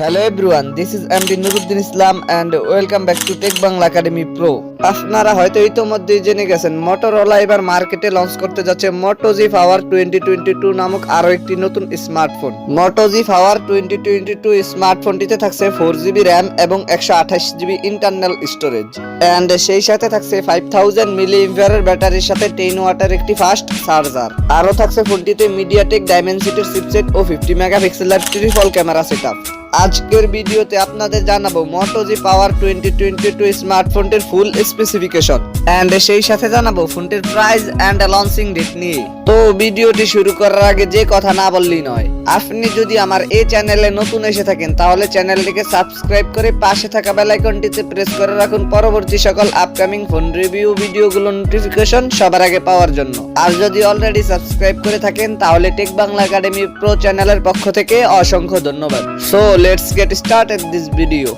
Hello everyone, this is MD Nuruddin Islam and welcome back to Tech Bangla Academy Pro. আপনারা হয়তো ইতোমধ্যেই জেনে গেছেন Motorola এবার মার্কেটে লঞ্চ করতে যাচ্ছে Moto G Power 2022 নামক আরো একটি নতুন স্মার্টফোন। Moto G Power 2022 স্মার্টফোনটিতে থাকছে 4GB RAM এবং 128GB ইন্টারনাল স্টোরেজ এন্ড সেই সাথে থাকছে 5000 mAh ব্যাটারির সাথে 10 ওয়াটের একটি ফাস্ট চার্জার। আরো থাকছে ফোনটিতে MediaTek Dimensity চিপসেট ও 50 মেগাপিক্সেলের ট্রিপল ক্যামেরা সেটআপ। আজকের ভিডিওতে আপনাদের জানাবো Moto G Power 2022 স্মার্টফোনটির ফুল স্পেসিফিকেশন এন্ড সেই সাথে জানাবো ফোনটির প্রাইস এন্ড লঞ্চিং ডেট নিয়ে। তো ভিডিওটি শুরু করার আগে যে কথা না বললেই নয়, আপনি যদি আমার এই চ্যানেলে নতুন এসে থাকেন তাহলে চ্যানেলটিকে সাবস্ক্রাইব করে পাশে থাকা বেল আইকনটিতে প্রেস করে রাখুন পরবর্তী সকল আপকামিং ফোন রিভিউ ভিডিওগুলোর নোটিফিকেশন সবার আগে পাওয়ার জন্য। আর যদি অলরেডি সাবস্ক্রাইব করে থাকেন তাহলে টেক বাংলা একাডেমি প্রো চ্যানেলের পক্ষ থেকে অসংখ্য ধন্যবাদ। So let's get started this video.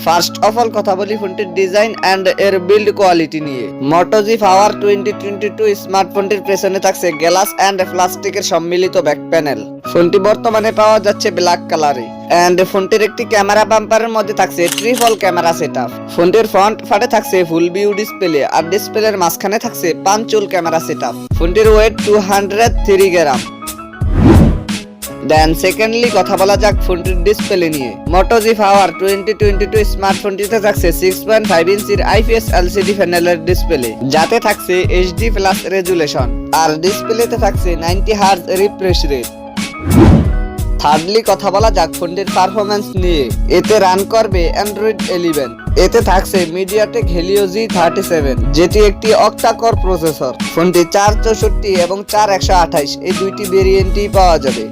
First of all কথা বলি ফোনটির ডিজাইন এন্ড এর বিল্ড কোয়ালিটি নিয়ে। Moto G Power 2022 স্মার্টফোনটির পেছনে থাকছে গ্লাস এন্ড প্লাস্টিকের সম্মিলিত ব্যাক প্যানেল। ফোনটি বর্তমানে পাওয়া যাচ্ছে ব্ল্যাক কালারে এন্ড ফোনটির একটি ক্যামেরা বাম্পারের মধ্যে থাকছে ট্রিপল ক্যামেরা সেটআপ। ফোনটির ফ্রন্ট পার্টে থাকছে ফুল ভিউ ডিসপ্লে আর ডিসপ্লের মাঝখানে থাকছে পাঁচচুল ক্যামেরা সেটআপ। ফোনটির ওয়েট 203 গ্রাম। দেন সেকেন্ডলি কথা বলা যাক ফোনটির ডিসপ্লে নিয়ে। Moto G Power 2022 স্মার্টফোনটিতে থাকছে 6.5 ইঞ্চির IPS LCD প্যানেলের ডিসপ্লে, যাতে থাকছে HD+ রেজুলেশন আর ডিসপ্লেতে থাকছে 90 হার্জ রিফ্রেশ রেট। থার্ডলি কথা বলা যাক ফোনটির পারফরম্যান্স নিয়ে। এতে রান করবে Android 11। এতে থাকছে MediaTek Helio G37, যেটি একটি অক্টা কোর প্রসেসর। ফোনটি 464 এবং 4128 এই দুইটি ভেরিয়েন্টই পাওয়া যাবে।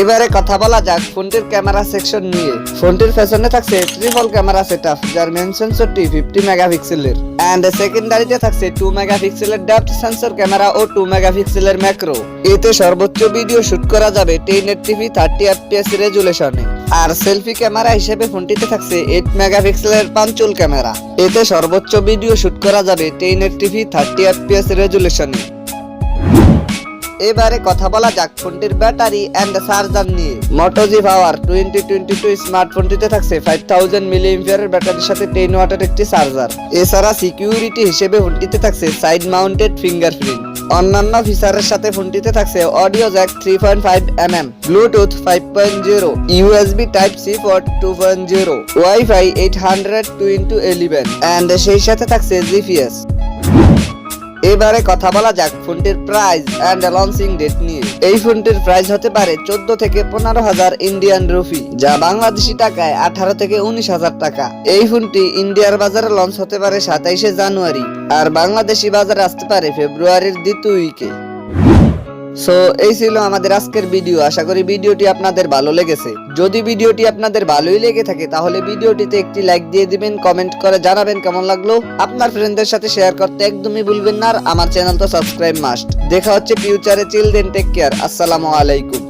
এবারে কথা বলা যাক ফোনটির ক্যামেরা সেকশন নিয়ে। ফোনটির পেছনে থাকছে ট্রিপল ক্যামেরা সেটআপ, যার মেইন সেন্সরটি 50 মেগাপিক্সেলের এন্ড সেকেন্ডারিতে থাকছে 2 মেগাপিক্সেলের ডেপথ সেন্সর ক্যামেরা ও 2 মেগাপিক্সেলের ম্যাক্রো। এতে সর্বোচ্চ ভিডিও শুট করা যাবে 1080p 30 fps রেজুলেশনে। আর সেলফি ক্যামেরা হিসেবে ফোনটিতে থাকছে 8 মেগাপিক্সেলের পাঁচচুল ক্যামেরা। এতে সর্বোচ্চ ভিডিও শুট করা যাবে 1080p 30 fps রেজুলেশনে। এবারে কথা বলা যাক ফোনটির ব্যাটারি এন্ড চার্জার নিয়ে। Moto G Power 2022 স্মার্টফোনটিতে থাকছে 5000 mAh ব্যাটারির সাথে 10 ওয়াটের একটি চার্জার। এছাড়া সিকিউরিটি হিসেবে ফোনটিতে থাকছে সাইড মাউন্টেড ফিঙ্গারপ্রিন্ট। অন্যান্য ফিচারের সাথে ফোনটিতে থাকছে audio jack 3.5 mm, Bluetooth 5.0, USB type C port 2.0, wifi 802.11 and সেই সাথে থাকছে জিপিএস। এবারে কথা বলা যাক ফোনটির প্রাইস এন্ড লঞ্চিং ডেট নিয়ে। এই ফোনটির প্রাইস হতে পারে 14 থেকে 15,000 ইন্ডিয়ান রুপি, যা বাংলাদেশি টাকায় 18 থেকে 19,000 টাকা। এই ফোনটি ইন্ডিয়ার বাজারে লঞ্চ হতে পারে 27 জানুয়ারি আর বাংলাদেশি বাজারে আসতে পারে ফেব্রুয়ারির দ্বিতীয় উইকে। সো এই ছিল আমাদের আজকের ভিডিও। আশা করি ভিডিওটি আপনাদের ভালো লেগেছে। যদি ভিডিওটি আপনাদের ভালোই লেগে থাকে তাহলে ভিডিওটিতে একটি লাইক দিয়ে দিবেন, কমেন্ট করে জানাবেন কেমন লাগলো। আপনার ফ্রেন্ডদের সাথে শেয়ার করতে একদমই ভুলবেন না। আর আমার চ্যানেল তো সাবস্ক্রাইব মাস্ট। দেখা হচ্ছে ফিউচারে। চিল দেন, টেক কেয়ার। আসসালামু আলাইকুম।